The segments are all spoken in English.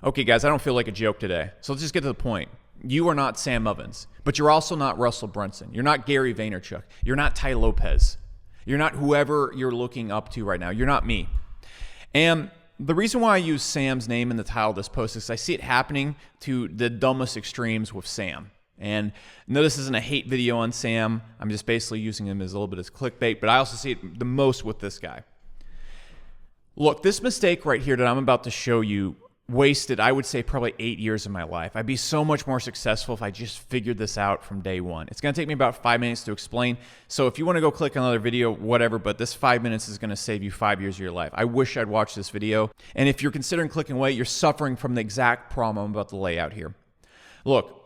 Okay, guys, I don't feel like a joke today, so let's just get to the point. You are not Sam Ovens, but you're also not Russell Brunson. You're not Gary Vaynerchuk. You're not Tai Lopez. You're not whoever you're looking up to right now. You're not me. And the reason why I use Sam's name in the title of this post is I see it happening to the dumbest extremes with Sam. And no, this isn't a hate video on Sam. I'm just basically using him as a little bit as clickbait, but I also see it the most with this guy. Look, this mistake right here that I'm about to show you wasted, I would say, probably 8 years of my life. I'd be so much more successful if I just figured this out from day one. It's going to take me about 5 minutes to explain. So if you want to go click another video, whatever, but this 5 minutes is going to save you 5 years of your life. I wish I'd watched this video. And if you're considering clicking away, you're suffering from the exact problem I'm about to lay out here. Look,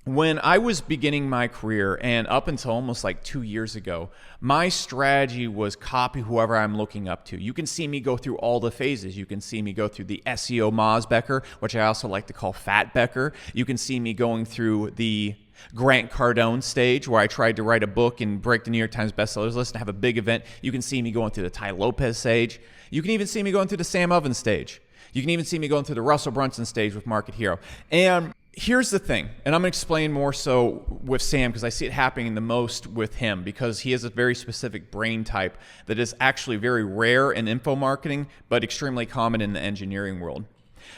when I was beginning my career and up until almost like 2 years ago, my strategy was copy whoever I'm looking up to. You can see me go through all the phases. You can see me go through the SEO Moz Becker, which I also like to call Fat Becker. You can see me going through the Grant Cardone stage where I tried to write a book and break the New York Times bestsellers list and have a big event. You can see me going through the Tai Lopez stage. You can even see me going through the Sam Ovens stage. You can even see me going through the Russell Brunson stage with Market Hero. And here's the thing, and I'm going to explain more so with Sam because I see it happening the most with him because he has a very specific brain type that is actually very rare in info marketing, but extremely common in the engineering world.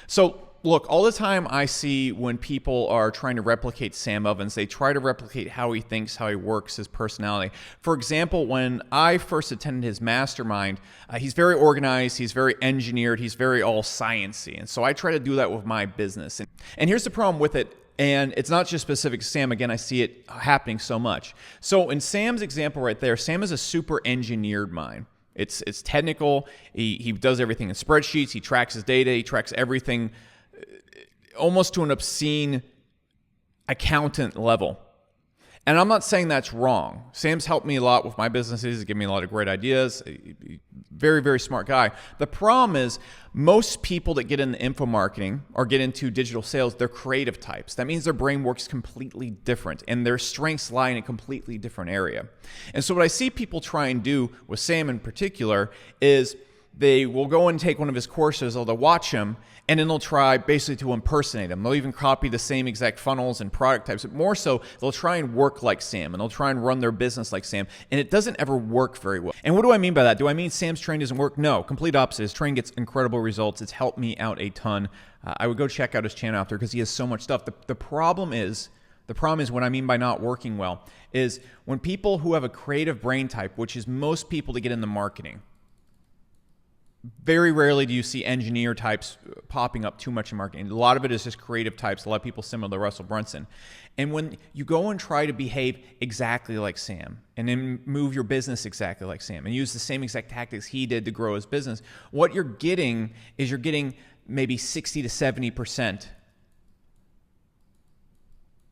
So look, all the time I see when people are trying to replicate Sam Ovens, they try to replicate how he thinks, how he works, his personality. For example, when I first attended his mastermind, he's very organized, he's very engineered, he's very all sciencey. And so I try to do that with my business. And here's the problem with it. And it's not just specific to Sam. Again, I see it happening so much. So in Sam's example right there, Sam is a super engineered mind. It's technical. He does everything in spreadsheets. He tracks his data. He tracks everything almost to an obscene accountant level. And I'm not saying that's wrong. Sam's helped me a lot with my businesses. He's given me a lot of great ideas. Very, very smart guy. The problem is most people that get into info marketing or get into digital sales, they're creative types. That means their brain works completely different and their strengths lie in a completely different area. And so what I see people try and do with Sam in particular is they will go and take one of his courses or they'll watch him and then they'll try basically to impersonate him. They'll even copy the same exact funnels and product types, but more so they'll try and work like Sam and they'll try and run their business like Sam, and it doesn't ever work very well. And what do I mean by that? Do I mean Sam's training doesn't work? No, complete opposite. His training gets incredible results. It's helped me out a ton. I would go check out his channel after because he has so much stuff. The problem is what I mean by not working well is when people who have a creative brain type, which is most people that get into marketing, very rarely do you see engineer types popping up too much in marketing. A lot of it is just creative types, a lot of people similar to Russell Brunson. And when you go and try to behave exactly like Sam and then move your business exactly like Sam and use the same exact tactics he did to grow his business, what you're getting is maybe 60 to 70%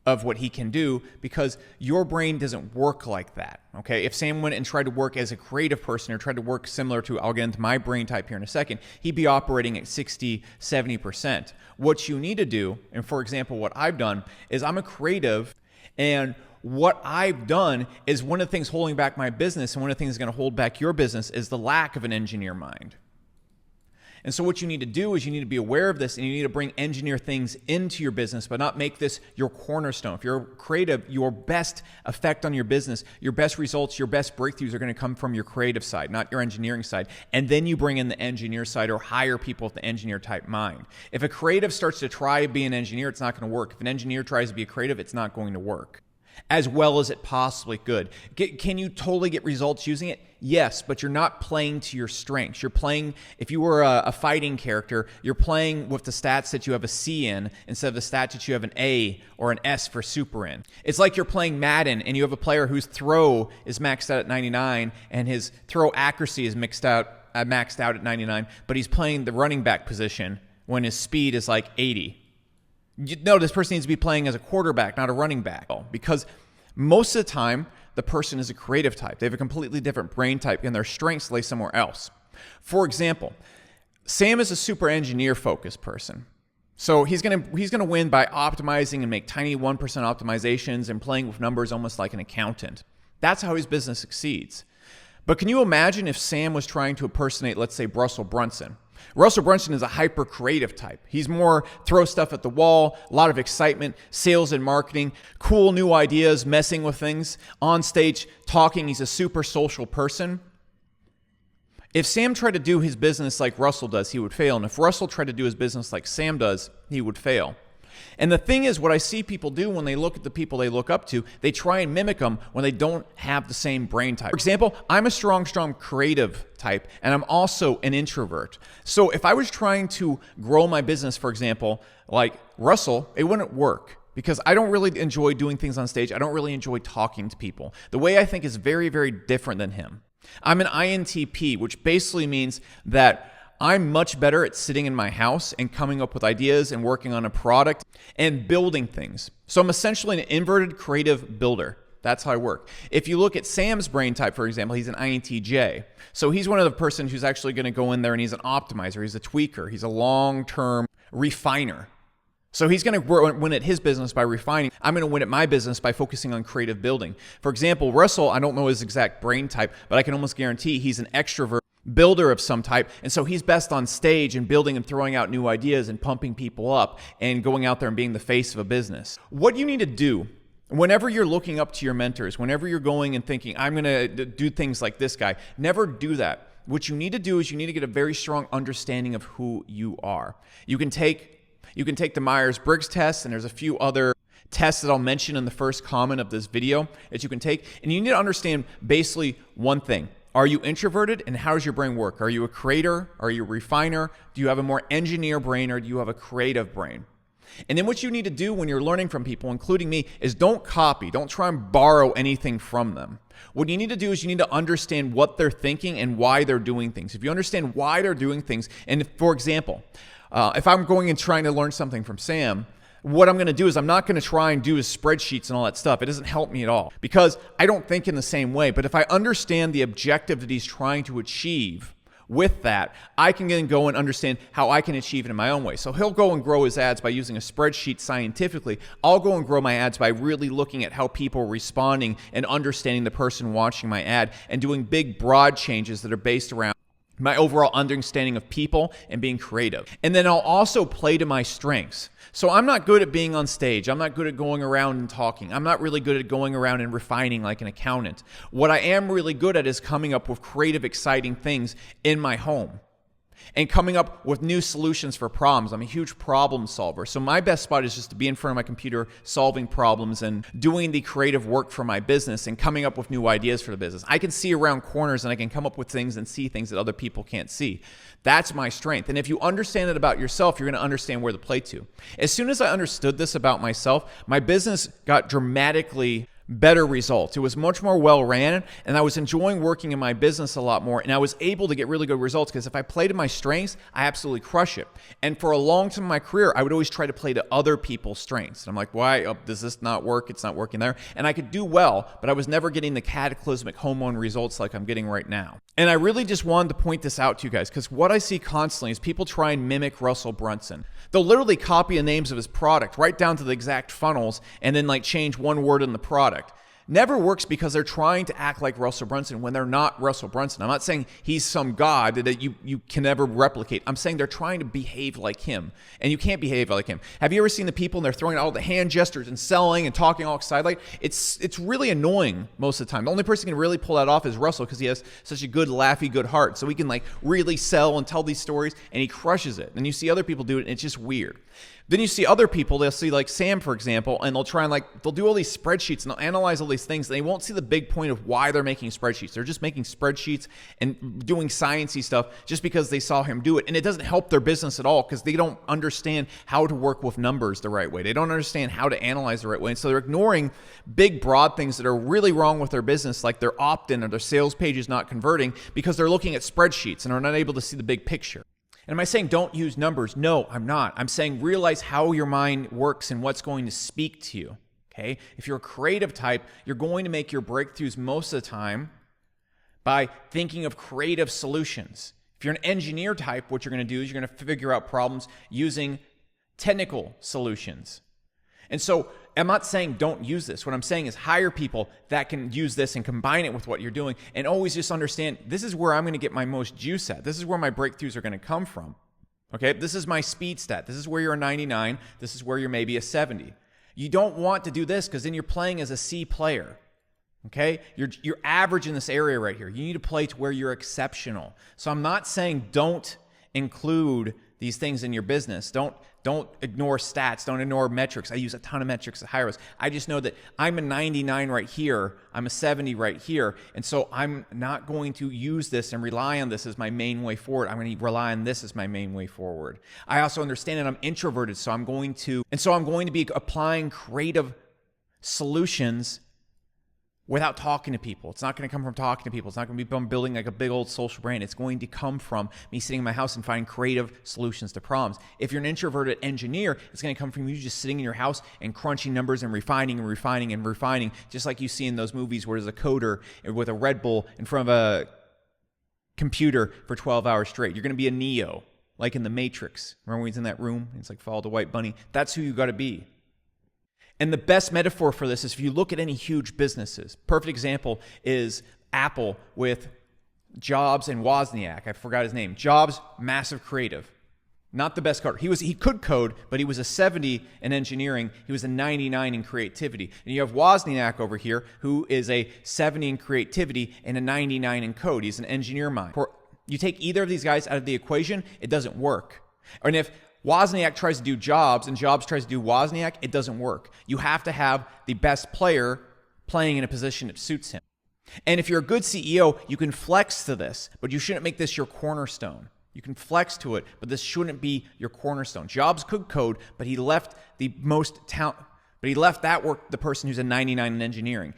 of what he can do because your brain doesn't work like that, okay? If Sam went and tried to work as a creative person or tried to work similar to, I'll get into my brain type here in a second, he'd be operating at 60, 70%. What you need to do, and for example, what I've done is I'm a creative, and what I've done is one of the things holding back my business and one of the things that's going to hold back your business is the lack of an engineer mind. And so what you need to do is you need to be aware of this and you need to bring engineer things into your business, but not make this your cornerstone. If you're creative, your best effect on your business, your best results, your best breakthroughs are going to come from your creative side, not your engineering side. And then you bring in the engineer side or hire people with the engineer type mind. If a creative starts to try to be an engineer, it's not going to work. If an engineer tries to be a creative, it's not going to work as well as it possibly could. Can you totally get results using it? Yes, but you're not playing to your strengths. You're playing, if you were a fighting character, you're playing with the stats that you have a C in instead of the stats that you have an A or an S for super in. It's like you're playing Madden and you have a player whose throw is maxed out at 99 and his throw accuracy is maxed out at 99, but he's playing the running back position when his speed is like 80. No, this person needs to be playing as a quarterback, not a running back. Because most of the time, the person is a creative type. They have a completely different brain type, and their strengths lay somewhere else. For example, Sam is a super engineer-focused person. So he's gonna win by optimizing and make tiny 1% optimizations and playing with numbers almost like an accountant. That's how his business succeeds. But can you imagine if Sam was trying to impersonate, let's say, Russell Brunson? Russell Brunson is a hyper creative type. He's more throw stuff at the wall, a lot of excitement, sales and marketing, cool new ideas, messing with things, on stage talking. He's a super social person. If Sam tried to do his business like Russell does, he would fail. And if Russell tried to do his business like Sam does, he would fail. And the thing is, what I see people do when they look at the people they look up to, they try and mimic them when they don't have the same brain type. For example, I'm a strong creative type, and I'm also an introvert. So if I was trying to grow my business, for example, like Russell, it wouldn't work because I don't really enjoy doing things on stage. I don't really enjoy talking to people. The way I think is very, very different than him. I'm an INTP, which basically means that I'm much better at sitting in my house and coming up with ideas and working on a product and building things. So I'm essentially an inverted creative builder. That's how I work. If you look at Sam's brain type, for example, he's an INTJ. So he's one of the persons who's actually going to go in there and he's an optimizer. He's a tweaker. He's a long-term refiner. So he's going to win at his business by refining. I'm going to win at my business by focusing on creative building. For example, Russell, I don't know his exact brain type, but I can almost guarantee he's an extrovert builder of some type, and so he's best on stage and building and throwing out new ideas and pumping people up and going out there and being the face of a business. What you need to do whenever you're looking up to your mentors, whenever you're going and thinking, I'm going to do things like this guy, never do that. What you need to do is you need to get a very strong understanding of who you are. You can take the Myers-Briggs test, and there's a few other tests that I'll mention in the first comment of this video that you can take, and you need to understand basically one thing. Are you introverted, and how does your brain work? Are you a creator? Are you a refiner? Do you have a more engineer brain, or do you have a creative brain? And then what you need to do when you're learning from people, including me, is don't copy. Don't try and borrow anything from them. What you need to do is you need to understand what they're thinking and why they're doing things. If you understand why they're doing things, and for example, if I'm going and trying to learn something from Sam, what I'm going to do is I'm not going to try and do his spreadsheets and all that stuff. It doesn't help me at all because I don't think in the same way. But if I understand the objective that he's trying to achieve with that, I can then go and understand how I can achieve it in my own way. So he'll go and grow his ads by using a spreadsheet scientifically. I'll go and grow my ads by really looking at how people are responding and understanding the person watching my ad and doing big, broad changes that are based around my overall understanding of people and being creative. And then I'll also play to my strengths. So I'm not good at being on stage. I'm not good at going around and talking. I'm not really good at going around and refining like an accountant. What I am really good at is coming up with creative, exciting things in my home and coming up with new solutions for problems. I'm a huge problem solver. So my best spot is just to be in front of my computer, solving problems and doing the creative work for my business and coming up with new ideas for the business. I can see around corners and I can come up with things and see things that other people can't see. That's my strength. And if you understand it about yourself, you're going to understand where to play to. As soon as I understood this about myself, my business got dramatically better results. It was much more well ran, and I was enjoying working in my business a lot more, and I was able to get really good results because if I play to my strengths, I absolutely crush it. And for a long time in my career, I would always try to play to other people's strengths. And I'm like, why? Oh, does this not work? It's not working there. And I could do well, but I was never getting the cataclysmic home run results like I'm getting right now. And I really just wanted to point this out to you guys because what I see constantly is people try and mimic Russel Brunson. They'll literally copy the names of his product right down to the exact funnels and then like change one word in the product. Never works because they're trying to act like Russel Brunson when they're not Russel Brunson. I'm not saying he's some god that you can never replicate. I'm saying they're trying to behave like him, and you can't behave like him. Have you ever seen the people and they're throwing out all the hand gestures and selling and talking all excited? Like it's really annoying most of the time. The only person who can really pull that off is Russell because he has such a good, laughy, good heart. So he can like really sell and tell these stories, and he crushes it. And you see other people do it, and it's just weird. Then you see other people, they'll see like Sam, for example, and they'll try and they'll do all these spreadsheets and they'll analyze all these things, and they won't see the big point of why they're making spreadsheets. They're just making spreadsheets and doing sciencey stuff just because they saw him do it. And it doesn't help their business at all because they don't understand how to work with numbers the right way. They don't understand how to analyze the right way. And so they're ignoring big, broad things that are really wrong with their business, like their opt-in or their sales page is not converting because they're looking at spreadsheets and are not able to see the big picture. And am I saying don't use numbers? No, I'm not. I'm saying realize how your mind works and what's going to speak to you, okay? If you're a creative type, you're going to make your breakthroughs most of the time by thinking of creative solutions. If you're an engineer type, what you're going to do is you're going to figure out problems using technical solutions. And so I'm not saying don't use this. What I'm saying is hire people that can use this and combine it with what you're doing, and always just understand this is where I'm going to get my most juice at. This is where my breakthroughs are going to come from. Okay, this is my speed stat. This is where you're a 99. This is where you're maybe a 70. You don't want to do this because then you're playing as a C player. Okay, you're average in this area right here. You need to play to where you're exceptional. So I'm not saying don't include these things in your business. Don't ignore stats. Don't ignore metrics. I use a ton of metrics to hire us. I just know that I'm a 99 right here. I'm a 70 right here. And so I'm not going to use this and rely on this as my main way forward. I'm going to rely on this as my main way forward. I also understand that I'm introverted, so I'm going to be applying creative solutions without talking to people. It's not going to come from talking to people. It's not going to be from building like a big old social brand. It's going to come from me sitting in my house and finding creative solutions to problems. If you're an introverted engineer, it's going to come from you just sitting in your house and crunching numbers and refining and refining and refining, just like you see in those movies where there's a coder with a Red Bull in front of a computer for 12 hours straight. You're going to be a Neo, like in The Matrix. Remember when he's in that room? He's like, follow the white bunny. That's who you got to be. And the best metaphor for this is if you look at any huge businesses. Perfect example is Apple with Jobs and Wozniak. I forgot his name. Jobs, massive creative. Not the best coder. He could code, but he was a 70 in engineering. He was a 99 in creativity. And you have Wozniak over here, who is a 70 in creativity and a 99 in code. He's an engineer mind. You take either of these guys out of the equation, it doesn't work. And if Wozniak tries to do Jobs and Jobs tries to do Wozniak, it doesn't work. You have to have the best player playing in a position that suits him. And if you're a good CEO, you can flex to this, but you shouldn't make this your cornerstone. You can flex to it, but this shouldn't be your cornerstone. Jobs could code, but he left the most talent, but he left that work the person who's a 99 in engineering.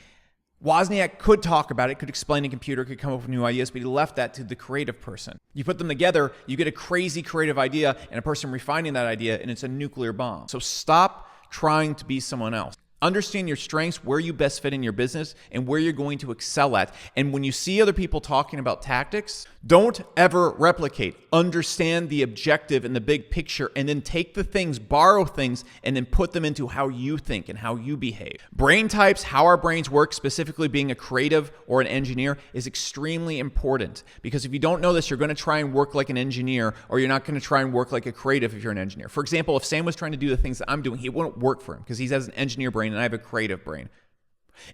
Wozniak could talk about it, could explain a computer, could come up with new ideas, but he left that to the creative person. You put them together, you get a crazy creative idea and a person refining that idea, and it's a nuclear bomb. So stop trying to be someone else. Understand your strengths, where you best fit in your business, and where you're going to excel at. And when you see other people talking about tactics, don't ever replicate. Understand the objective and the big picture, and then take the things, borrow things, and then put them into how you think and how you behave. Brain types, how our brains work, specifically being a creative or an engineer, is extremely important. Because if you don't know this, you're going to try and work like an engineer, or you're not going to try and work like a creative if you're an engineer. For example, if Sam was trying to do the things that I'm doing, it wouldn't work for him because he has an engineer brain and I have a creative brain.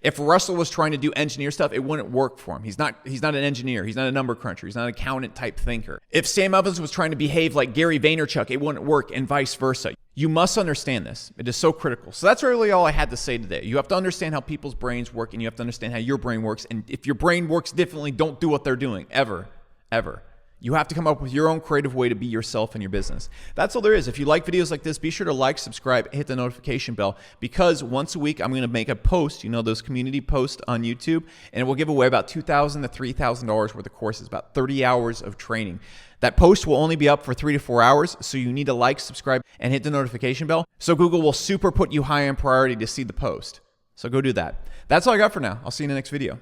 If Russell was trying to do engineer stuff, it wouldn't work for him. He's not an engineer. He's not a number cruncher. He's not an accountant type thinker. If Sam Evans was trying to behave like Gary Vaynerchuk, it wouldn't work, and vice versa. You must understand this. It is so critical. So that's really all I had to say today. You have to understand how people's brains work, and you have to understand how your brain works. And if your brain works differently, don't do what they're doing, ever. You have to come up with your own creative way to be yourself in your business. That's all there is. If you like videos like this, be sure to like, subscribe, hit the notification bell, because once a week I'm going to make a post, those community posts on YouTube, and we'll give away about $2,000 to $3,000 worth of courses, about 30 hours of training. That post will only be up for 3 to 4 hours, so you need to like, subscribe, and hit the notification bell, so Google will super put you high in priority to see the post. So go do that. That's all I got for now. I'll see you in the next video.